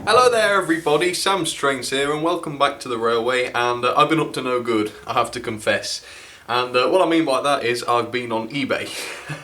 Hello there everybody, Sam Strains here and welcome back to the railway, and I've been up to no good, I have to confess. And what I mean by that is I've been on eBay.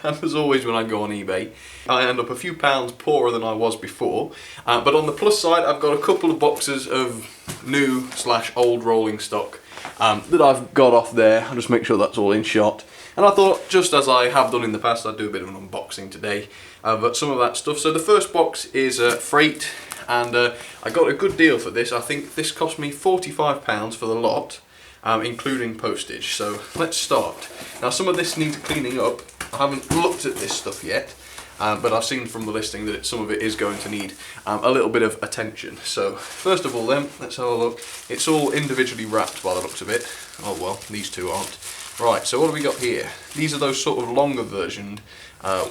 And as always when I go on eBay, I end up a few pounds poorer than I was before. But on the plus side, I've got a couple of boxes of new/old rolling stock that I've got off there. I'll just make sure that's all in shot. And I thought, just as I have done in the past, I'd do a bit of an unboxing today. But some of that stuff. So the first box is freight. And I got a good deal for this. I think this cost me £45 for the lot, including postage. So let's start. Now some of this needs cleaning up. I haven't looked at this stuff yet, but I've seen from the listing that some of it is going to need a little bit of attention. So first of all then, let's have a look. It's all individually wrapped by the looks of it. Oh well, these two aren't. Right, so what have we got here? These are those sort of longer version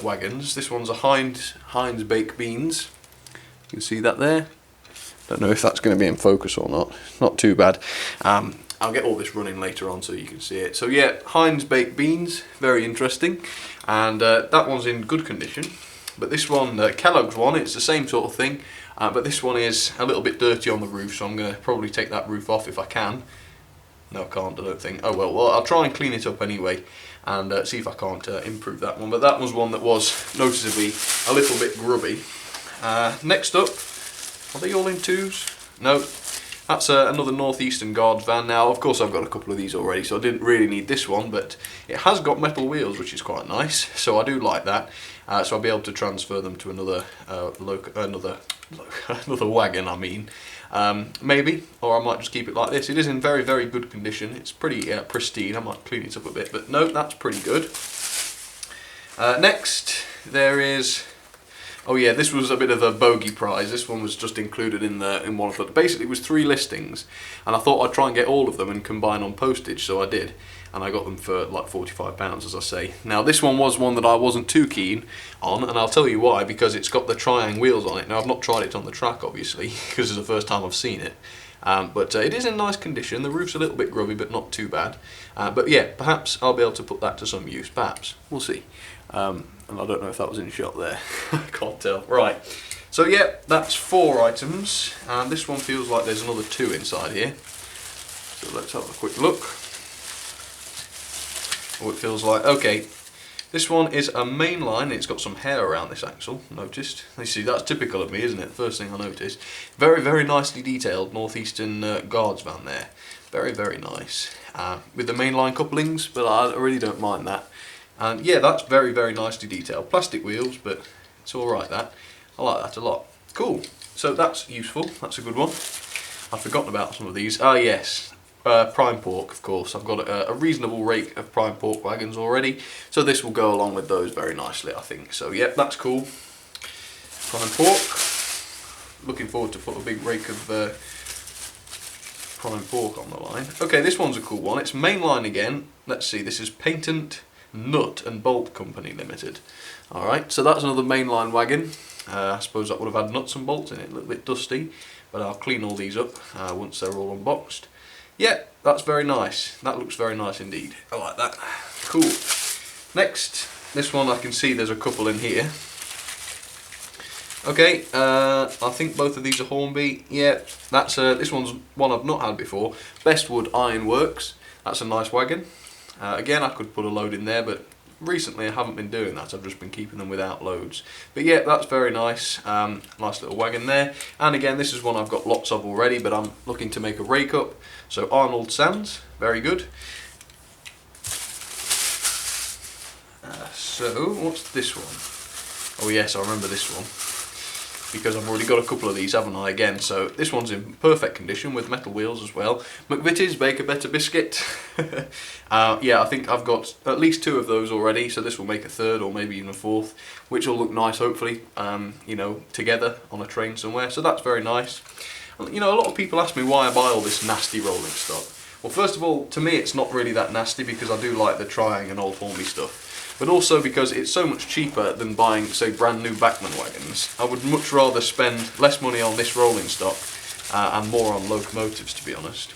wagons. This one's a Heinz baked beans. You can see that there. Don't know if that's going to be in focus or not. Not too bad. I'll get all this running later on so you can see it. So yeah, Heinz baked beans, very interesting. And that one's in good condition. But this one, Kellogg's one, it's the same sort of thing. But this one is a little bit dirty on the roof, so I'm going to probably take that roof off if I can. No, I can't, I don't think. Oh well, I'll try and clean it up anyway and see if I can't improve that one. But that was one that was noticeably a little bit grubby. Next up, are they all in twos? No, that's another Northeastern Guards van. Now, of course, I've got a couple of these already, so I didn't really need this one, but it has got metal wheels, which is quite nice, so I do like that. So I'll be able to transfer them to another another wagon, I mean. Maybe, or I might just keep it like this. It is in very, very good condition. It's pretty pristine. I might clean it up a bit, but no, that's pretty good. Next, there is... Oh yeah, this was a bit of a bogey prize. This one was just included in one of them. Basically, it was 3 listings, and I thought I'd try and get all of them and combine on postage, so I did. And I got them for like £45, as I say. Now, this one was one that I wasn't too keen on, and I'll tell you why, because it's got the triang wheels on it. Now, I've not tried it on the track, obviously, because it's the first time I've seen it. But it is in nice condition. The roof's a little bit grubby, but not too bad. But yeah, perhaps I'll be able to put that to some use. Perhaps. We'll see. And I don't know if that was in shot there. I can't tell. Right. So yeah, that's 4 items. And this one feels like there's another 2 inside here. So let's have a quick look. Oh, it feels like... Okay. This one is a mainline. It's got some hair around this axle, noticed. You see, that's typical of me, isn't it? First thing I noticed. Very, very nicely detailed Northeastern Guards van there. Very, very nice. With the mainline couplings, but I really don't mind that. And yeah, that's very, very nicely detailed. Plastic wheels, but it's alright that. I like that a lot. Cool. So that's useful. That's a good one. I've forgotten about some of these. Ah yes, prime pork, of course. I've got a reasonable rake of prime pork wagons already. So this will go along with those very nicely, I think. So yep, that's cool. Prime pork. Looking forward to put a big rake of prime pork on the line. Okay, this one's a cool one. It's mainline again. Let's see, this is Patent Nut and Bolt Company Limited. Alright, so that's another mainline wagon. I suppose that would have had nuts and bolts in it, a little bit dusty, but I'll clean all these up once they're all unboxed. Yeah, that's very nice. That looks very nice indeed. I like that. Cool. Next, this one I can see there's a couple in here. Okay, I think both of these are Hornby. Yeah, that's this one's one I've not had before. Bestwood Iron Works. That's a nice wagon. Again, I could put a load in there, but recently I haven't been doing that. I've just been keeping them without loads. But yeah, that's very nice. Nice little wagon there. And again, this is one I've got lots of already, but I'm looking to make a rake up. So Arnold Sands, very good. So, what's this one? Oh yes, I remember this one. Because I've already got a couple of these, haven't I, again. So this one's in perfect condition with metal wheels as well. McVitie's Bake a Better Biscuit. Yeah, I think I've got at least 2 of those already, so this will make a 3rd or maybe even a 4th, which will look nice, hopefully, you know, together on a train somewhere. So that's very nice. You know, a lot of people ask me why I buy all this nasty rolling stock. Well, first of all, to me it's not really that nasty because I do like the Triang and old Hornby stuff. But also because it's so much cheaper than buying, say, brand new Bachmann wagons. I would much rather spend less money on this rolling stock and more on locomotives, to be honest.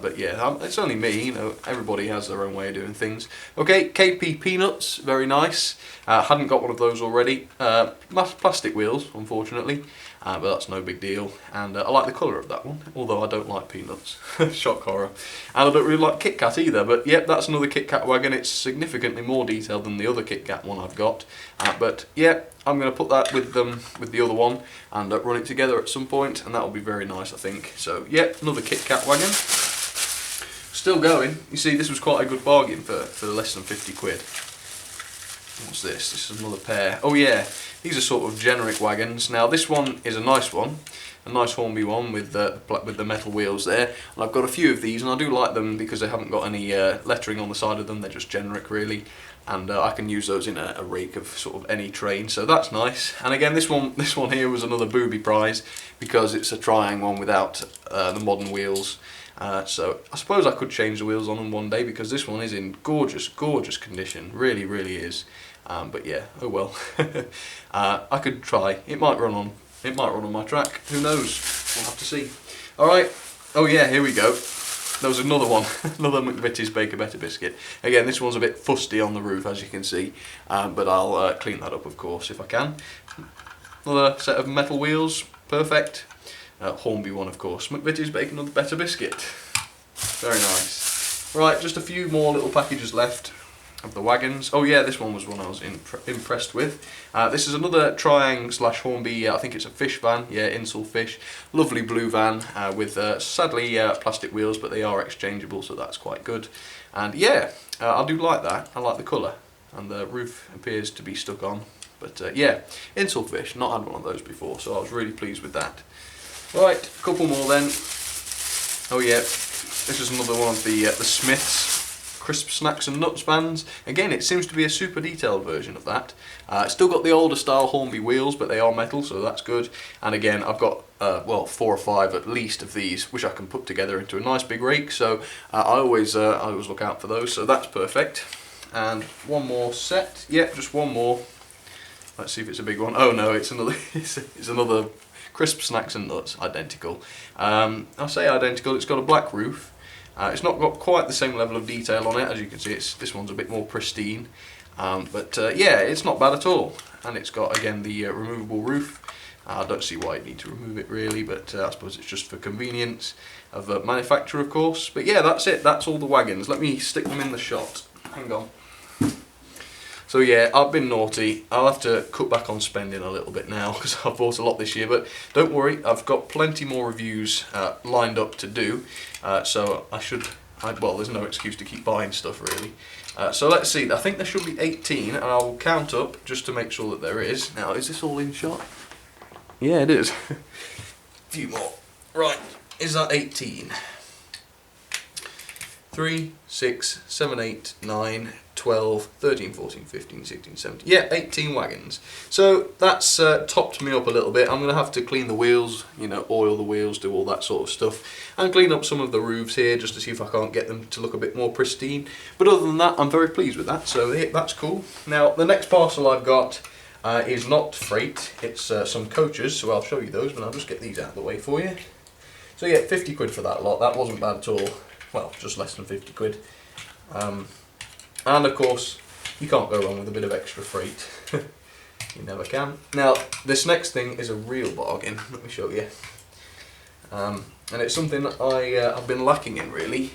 But yeah, it's only me, you know, everybody has their own way of doing things. Okay, KP Peanuts, very nice. Hadn't got one of those already. Plastic wheels, unfortunately, but that's no big deal. And I like the colour of that one, although I don't like peanuts. Shock horror. And I don't really like Kit Kat either, but yep, that's another Kit Kat wagon. It's significantly more detailed than the other Kit Kat one I've got. But yeah, I'm going to put that with the other one and run it together at some point, and that will be very nice, I think. So yeah, another Kit Kat wagon. Still going. You see, this was quite a good bargain for less than 50 quid. What's this? This is another pair. Oh yeah, these are sort of generic wagons. Now this one is a nice Hornby one with the metal wheels there. And I've got a few of these, and I do like them because they haven't got any lettering on the side of them. They're just generic, really. And I can use those in a rake of sort of any train, so that's nice. And again, this one here was another booby prize because it's a trying one without the modern wheels. So I suppose I could change the wheels on them one day because this one is in gorgeous, gorgeous condition. Really, really is. But yeah, oh well. I could try. It might run on my track. Who knows? We'll have to see. All right. Oh yeah, here we go. There was another one, another McVitie's Bake a Better biscuit. Again, this one's a bit fusty on the roof, as you can see, but I'll clean that up, of course, if I can. Another set of metal wheels, perfect. Hornby one, of course. McVitie's Bake a Better biscuit. Very nice. Right, just a few more little packages left of the wagons. Oh yeah, this one was one I was impressed with. This is another Triang / Hornby, I think it's a fish van, yeah, Insel Fish. Lovely blue van with sadly plastic wheels, but they are exchangeable, so that's quite good. And yeah, I do like that. I like the colour, and the roof appears to be stuck on. But yeah, Insel Fish, not had one of those before, so I was really pleased with that. Right, a couple more then. Oh yeah, this is another one of the Smiths Crisp Snacks and Nuts bands. Again, it seems to be a super detailed version of that. Still got the older style Hornby wheels, but they are metal, so that's good. And again, I've got well, 4 or 5 at least of these, which I can put together into a nice big rake. So I always look out for those. So that's perfect. And one more set. Yeah, just one more. Let's see if it's a big one. Oh no, it's another. it's another Crisp Snacks and Nuts, identical. I'll say identical. It's got a black roof. It's not got quite the same level of detail on it, as you can see. This one's a bit more pristine, but yeah, it's not bad at all. And it's got again the removable roof. I don't see why you need to remove it really, but I suppose it's just for convenience of manufacture, of course. But yeah, that's it. That's all the wagons. Let me stick them in the shot. Hang on. So yeah, I've been naughty. I'll have to cut back on spending a little bit now because I've bought a lot this year, but don't worry, I've got plenty more reviews lined up to do, so well, there's no excuse to keep buying stuff really. So let's see, I think there should be 18, and I'll count up just to make sure that there is. Now, is this all in shot? Yeah, it is. A few more. Right, is that 18? 3, 6, 7, 8, 9, 12, 13, 14, 15, 16, 17. Yeah, 18 wagons. So that's topped me up a little bit. I'm going to have to clean the wheels, you know, oil the wheels, do all that sort of stuff, and clean up some of the roofs here just to see if I can't get them to look a bit more pristine. But other than that, I'm very pleased with that, so yeah, that's cool. Now, the next parcel I've got is not freight, it's some coaches, so I'll show you those, but I'll just get these out of the way for you. So yeah, 50 quid for that lot. That wasn't bad at all. Well, just less than 50 quid. And of course, you can't go wrong with a bit of extra freight. You never can. Now, this next thing is a real bargain. Let me show you. And it's something that I've been lacking in, really.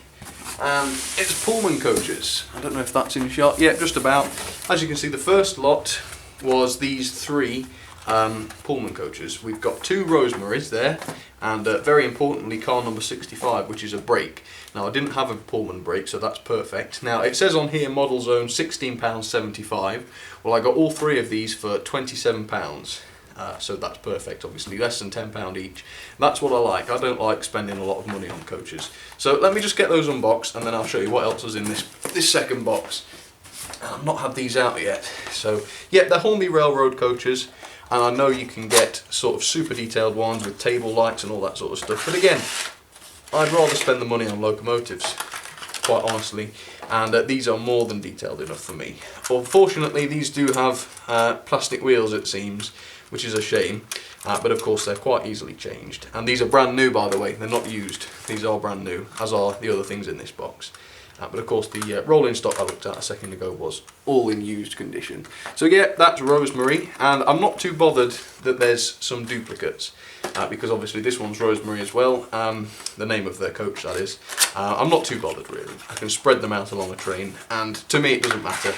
And it's Pullman Coaches. I don't know if that's in shot. Yeah, just about. As you can see, the first lot was these 3 Pullman Coaches. We've got 2 Rosemaries there, and very importantly, car number 65, which is a brake. Now, I didn't have a Pullman brake, so that's perfect. Now, it says on here, model zone, £16.75. Well, I got all 3 of these for £27. So that's perfect, obviously, less than £10 each. That's what I like. I don't like spending a lot of money on coaches. So let me just get those unboxed, and then I'll show you what else is in this second box. I've not had these out yet. So, yeah, they're Hornby Railroad coaches. And I know you can get sort of super detailed ones with table lights and all that sort of stuff. But again, I'd rather spend the money on locomotives, quite honestly. and these are more than detailed enough for me. Unfortunately, these do have plastic wheels, it seems, which is a shame, but of course they're quite easily changed. And these are brand new, by the way, they're not used. These are brand new, as are the other things in this box. But of course the rolling stock I looked at a second ago was all in used condition. So yeah, that's Rosemary, and I'm not too bothered that there's some duplicates, because obviously this one's Rosemary as well, the name of their coach that is. I'm not too bothered really, I can spread them out along a train, and to me it doesn't matter.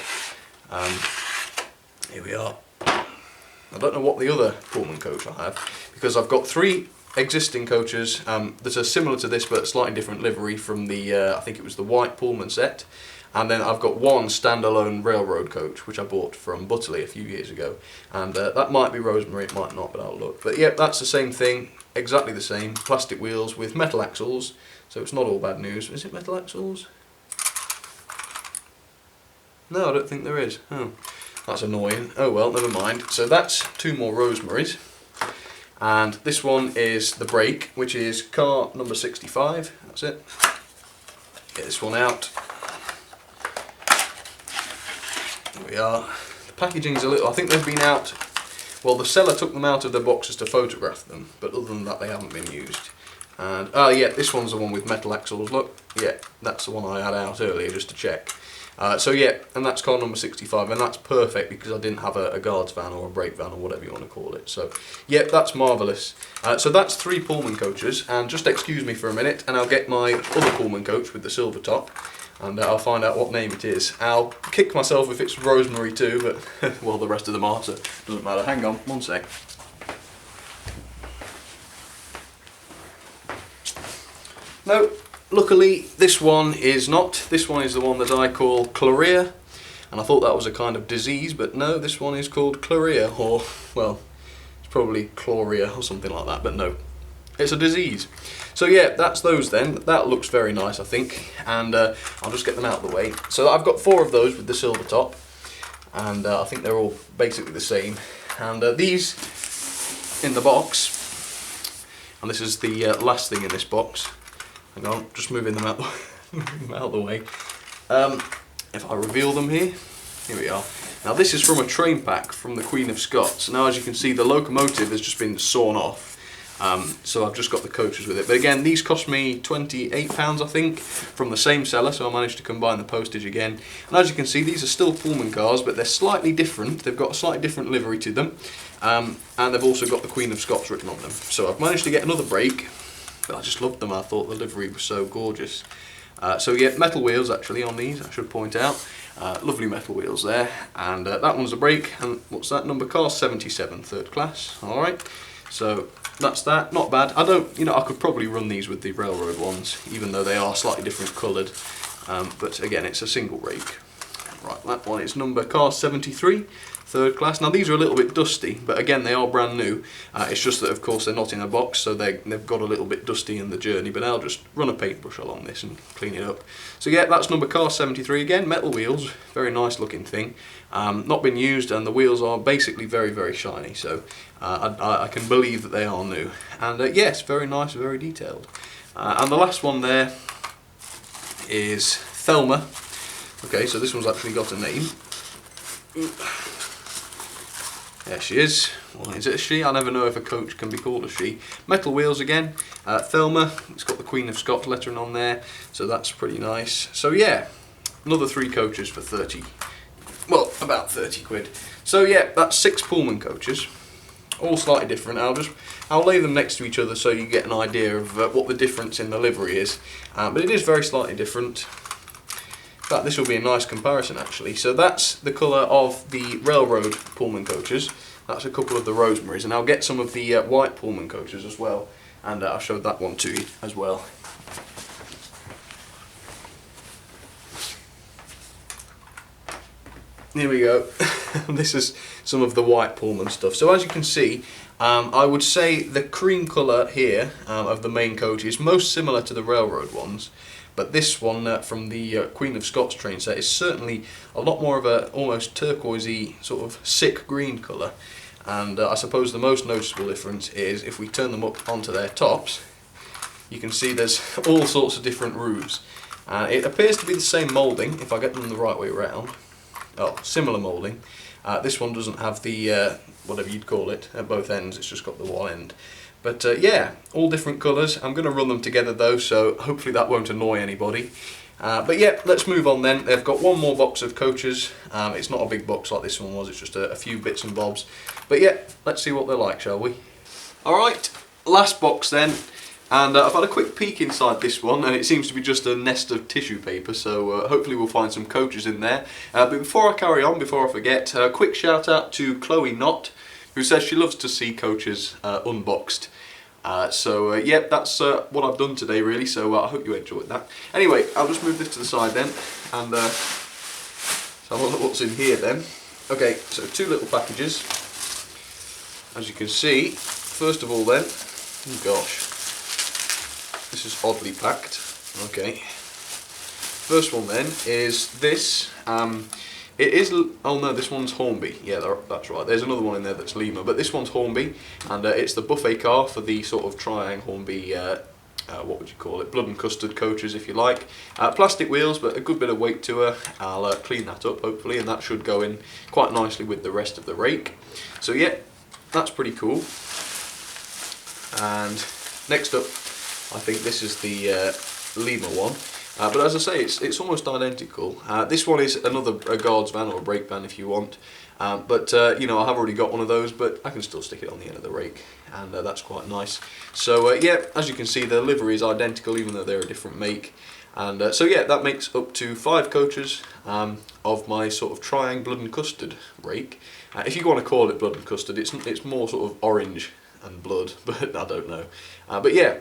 Here we are. I don't know what the other Pullman coach I have, because I've got 3 existing coaches that are similar to this but slightly different livery from the, I think it was the white Pullman set, and then I've got one standalone railroad coach which I bought from Butterley a few years ago, and that might be Rosemary, it might not, but I'll look. But yeah, that's the same thing, exactly the same, plastic wheels with metal axles, so it's not all bad news. Is it metal axles? No, I don't think there is. Oh, that's annoying. Oh well, never mind. So that's 2 more Rosemaries. And this one is the brake, which is car number 65, that's it. Get this one out. There we are. The packaging's a little, I think they've been out, well the seller took them out of their boxes to photograph them, but other than that they haven't been used. And, yeah, this one's the one with metal axles, look. Yeah, that's the one I had out earlier just to check. So yeah, and that's car number 65, and that's perfect because I didn't have a guards van or a brake van or whatever you want to call it. So yeah, that's marvellous. So that's 3 Pullman coaches, and just excuse me for a minute and I'll get my other Pullman coach with the silver top, and I'll find out what name it is. I'll kick myself if it's Rosemary too, but well, the rest of them are, so it doesn't matter. Hang on, one sec. No. Luckily, this one is not. This one is the one that I call chlorea, and I thought that was a kind of disease, but no, this one is called chlorea, or, well, it's probably chlorea or something like that, but no, it's a disease. So yeah, that's those then. That looks very nice, I think, and I'll just get them out of the way. So I've got 4 of those with the silver top, and I think they're all basically the same. And these in the box, and this is the last thing in this box. Hang on, just moving them out, out the way. If I reveal them here we are. Now this is from a train pack from the Queen of Scots. Now as you can see, the locomotive has just been sawn off, so I've just got the coaches with it. But again, these cost me £28 I think, from the same seller, so I managed to combine the postage again. And as you can see, these are still Pullman cars, but they're slightly different. They've got a slightly different livery to them, and they've also got the Queen of Scots written on them. So I've managed to get another brake. But I just loved them, I thought the livery was so gorgeous. So yeah, metal wheels actually on these, I should point out. Lovely metal wheels there, and that one's a brake, and what's that number? Car 77, 3rd class, alright. So that's that, not bad. I don't, you know, I could probably run these with the railroad ones, even though they are slightly different coloured. But again, it's a single rake. Right, that one is number car 73. 3rd class. Now these are a little bit dusty, but again they are brand new. It's just that of course they're not in a box, so they've got a little bit dusty in the journey, but I'll just run a paintbrush along this and clean it up. So yeah, that's number car 73 again, metal wheels, very nice looking thing. Not been used, and the wheels are basically very, very shiny, so I can believe that they are new. And yes, very nice, very detailed. And the last one there is Thelma. Okay, so this one's actually got a name. There she is. Well, is it a she? I never know if a coach can be called a she. Metal wheels again. Thelma. It's got the Queen of Scots lettering on there, so that's pretty nice. So yeah, another 3 coaches for 30. Well, about 30 quid. So yeah, that's 6 Pullman coaches, all slightly different. I'll lay them next to each other so you get an idea of what the difference in the livery is. But it is very slightly different. In fact, this will be a nice comparison actually. So that's the colour of the railroad Pullman coaches. That's a couple of the Rosemaries, and I'll get some of the white Pullman coaches as well, and I'll show that one to you as well. Here we go. This is some of the white Pullman stuff. So as you can see, I would say the cream colour here of the main coach is most similar to the railroad ones. But this one from the Queen of Scots train set is certainly a lot more of a almost turquoisey sort of sick green colour. And I suppose the most noticeable difference is if we turn them up onto their tops, you can see there's all sorts of different roofs. It appears to be the same moulding, if I get them the right way around. Oh, similar moulding. This one doesn't have the, whatever you'd call it, at both ends, it's just got the one end. But yeah, all different colours. I'm going to run them together though, so hopefully that won't annoy anybody. But yeah, let's move on then. They've got one more box of coaches. It's not a big box like this one was, it's just a few bits and bobs. But yeah, let's see what they're like, shall we? Alright, last box then. And I've had a quick peek inside this one, and it seems to be just a nest of tissue paper, so hopefully we'll find some coaches in there. But before I carry on, before I forget, a quick shout out to Chloe Knott, who says she loves to see coaches unboxed. Yeah, that's what I've done today really, so I hope you enjoyed that. Anyway, I'll just move this to the side then, and so have a look what's in here then. Okay, so 2 little packages. As you can see, first of all then, oh gosh, this is oddly packed. Okay. First one then is this. It is, oh no, this one's Hornby. Yeah, that's right. There's another one in there that's Lemur, but this one's Hornby, and it's the buffet car for the sort of trying Hornby, what would you call it, blood and custard coaches if you like. Plastic wheels, but a good bit of weight to her. I'll clean that up hopefully, and that should go in quite nicely with the rest of the rake. So yeah, that's pretty cool. And next up, I think this is the Lemur one, but as I say, it's almost identical. This one is a guard's van or a brake van if you want, but you know, I have already got one of those, but I can still stick it on the end of the rake, and that's quite nice. So yeah, as you can see, the livery is identical even though they're a different make, and so yeah, that makes up to 5 coaches of my sort of trying blood and custard rake. If you want to call it blood and custard, it's more sort of orange and blood, but I don't know. But yeah,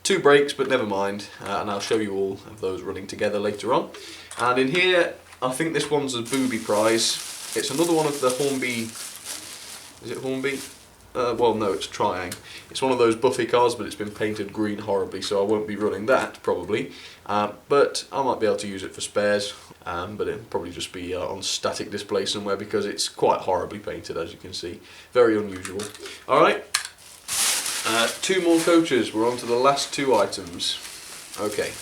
2 brakes, but never mind, and I'll show you all of those running together later on. And in here, I think this one's a booby prize. It's another one of the Hornby, is it Hornby? Well no, it's Triang. It's one of those buffet cars, but it's been painted green horribly, so I won't be running that probably. But I might be able to use it for spares, but it'll probably just be on static display somewhere because it's quite horribly painted, as you can see. Very unusual. Alright. 2 more coaches, we're on to the last 2 items. Okay.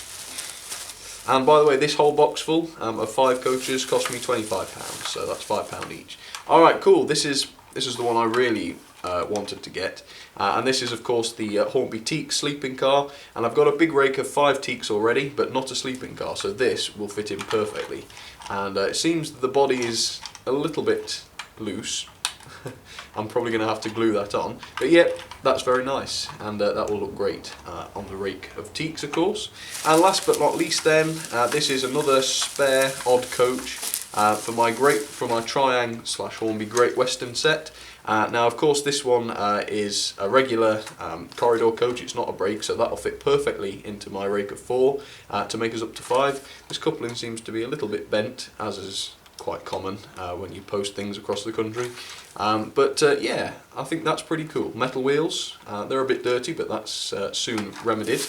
And by the way, this whole box full of 5 coaches cost me £25, so that's £5 each. Alright, cool, this is the one I really wanted to get. And this is of course the Hornby teak sleeping car, and I've got a big rake of 5 teaks already, but not a sleeping car, so this will fit in perfectly. And it seems that the body is a little bit loose. I'm probably going to have to glue that on, but yeah, that's very nice, and that will look great on the rake of teaks, of course. And last but not least then, this is another spare odd coach for my Triang / Hornby Great Western set. Now of course this one is a regular corridor coach, it's not a brake, so that'll fit perfectly into my rake of 4 to make us up to 5. This coupling seems to be a little bit bent, as is quite common when you post things across the country. But yeah, I think that's pretty cool. Metal wheels, they're a bit dirty, but that's soon remedied.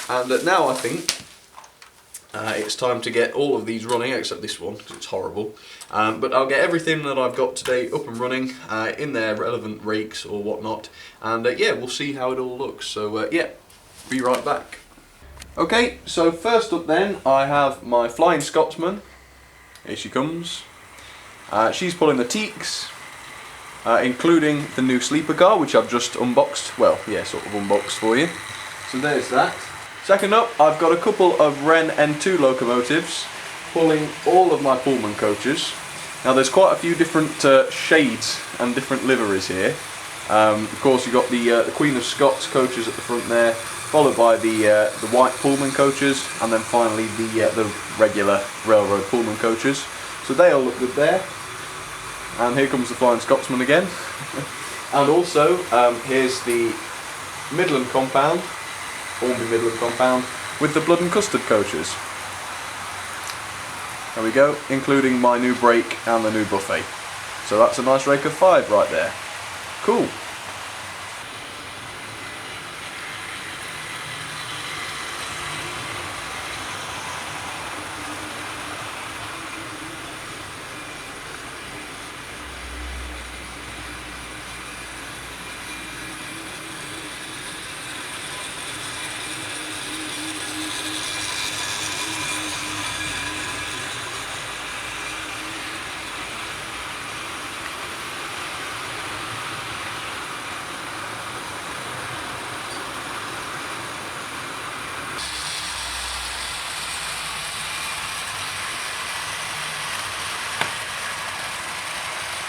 And now I think it's time to get all of these running, except this one, because it's horrible. But I'll get everything that I've got today up and running in their relevant rakes or whatnot. And yeah, we'll see how it all looks. So yeah, be right back. Okay, so first up then, I have my Flying Scotsman. Here she comes. She's pulling the teaks, including the new sleeper car, which I've just unboxed. Well, yeah, sort of unboxed for you. So there's that. Second up, I've got a couple of Wren N2 locomotives pulling all of my Pullman coaches. Now there's quite a few different shades and different liveries here. Of course, you've got the Queen of Scots coaches at the front there, followed by the white Pullman coaches, and then finally the regular railroad Pullman coaches. So they all look good there. And here comes the Flying Scotsman again. And also, here's the Midland compound, Hornby Midland compound, with the blood and custard coaches. There we go, including my new brake and the new buffet. So that's a nice rake of 5 right there. Cool.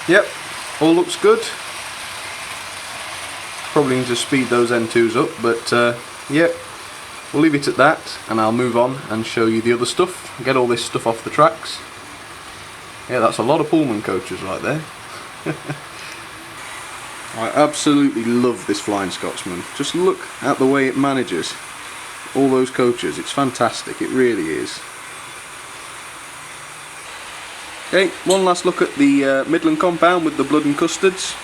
Yep, all looks good. Probably need to speed those N2s up, but yep, we'll leave it at that, and I'll move on and show you the other stuff. Get all this stuff off the tracks. Yeah, that's a lot of Pullman coaches right there. I absolutely love this Flying Scotsman. Just look at the way it manages all those coaches. It's fantastic, it really is. Okay, one last look at the Midland compound with the blood and custards.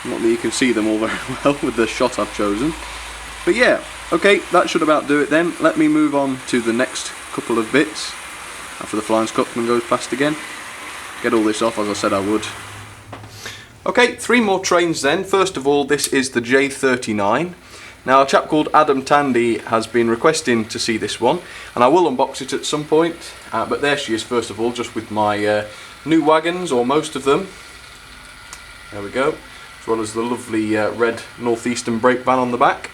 Not that you can see them all very well with the shot I've chosen. But yeah, okay, that should about do it then. Let me move on to the next couple of bits after the Flying Scotsman goes past again. Get all this off as I said I would. Okay, 3 more trains then. First of all, this is the J39. Now, a chap called Adam Tandy has been requesting to see this one, and I will unbox it at some point. But there she is first of all, just with my new wagons, or most of them. There we go. As well as the lovely red northeastern brake van on the back.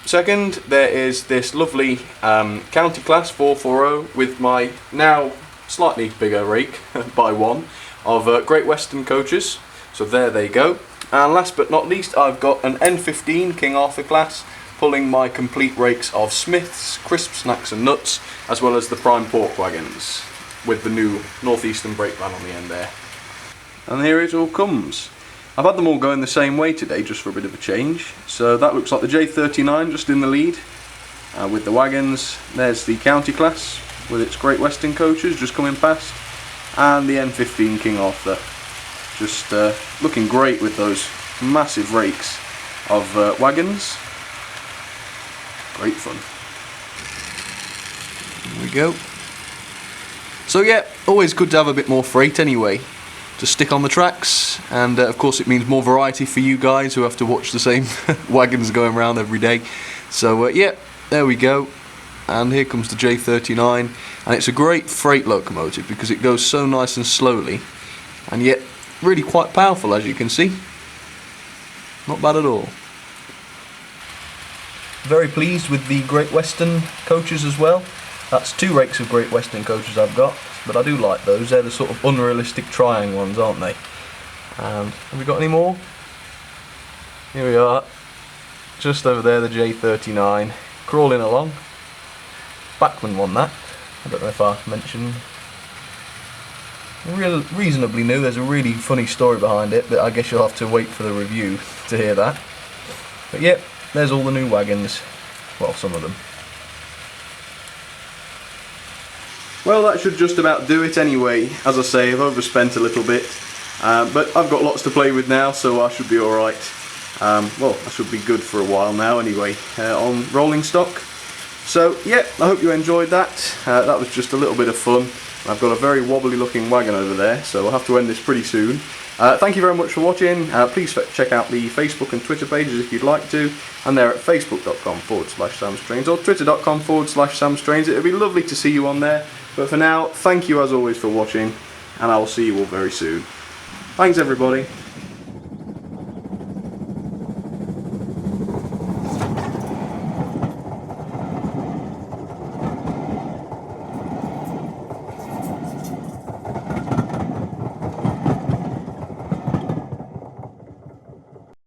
Second, there is this lovely county class 440 with my now slightly bigger rake by one of Great Western coaches. So there they go. And last but not least, I've got an N15 King Arthur class pulling my complete rakes of Smiths, Crisp Snacks and Nuts, as well as the prime pork wagons with the new northeastern brake van on the end there. And here it all comes. I've had them all going the same way today, just for a bit of a change. So that looks like the J39 just in the lead with the wagons. There's the county class with its Great Western coaches just coming past, and the N15 King Arthur. Just looking great with those massive rakes of wagons. Great fun. There we go. So yeah, always good to have a bit more freight anyway to stick on the tracks, and of course it means more variety for you guys who have to watch the same wagons going around every day. So yeah, there we go. And here comes the J39, and it's a great freight locomotive because it goes so nice and slowly, and yet really quite powerful, as you can see. Not bad at all. Very pleased with the Great Western coaches as well. That's 2 rakes of Great Western coaches I've got, but I do like those. They're the sort of unrealistic trying ones, aren't they? And have we got any more? Here we are. Just over there, the J39, crawling along. Backman won that. I don't know if I mentioned. Reasonably new. There's a really funny story behind it, but I guess you'll have to wait for the review to hear that. But yep, there's all the new wagons. Well, some of them. Well, that should just about do it anyway. As I say, I've overspent a little bit, but I've got lots to play with now, so I should be alright. Well, I should be good for a while now anyway, on rolling stock. So, yeah, I hope you enjoyed that. That was just a little bit of fun. I've got a very wobbly looking wagon over there, so I'll have to end this pretty soon. Thank you very much for watching. Please check out the Facebook and Twitter pages if you'd like to, and they're at facebook.com/samstrains or twitter.com/samstrains. It would be lovely to see you on there, but for now, thank you as always for watching, and I will see you all very soon. Thanks everybody.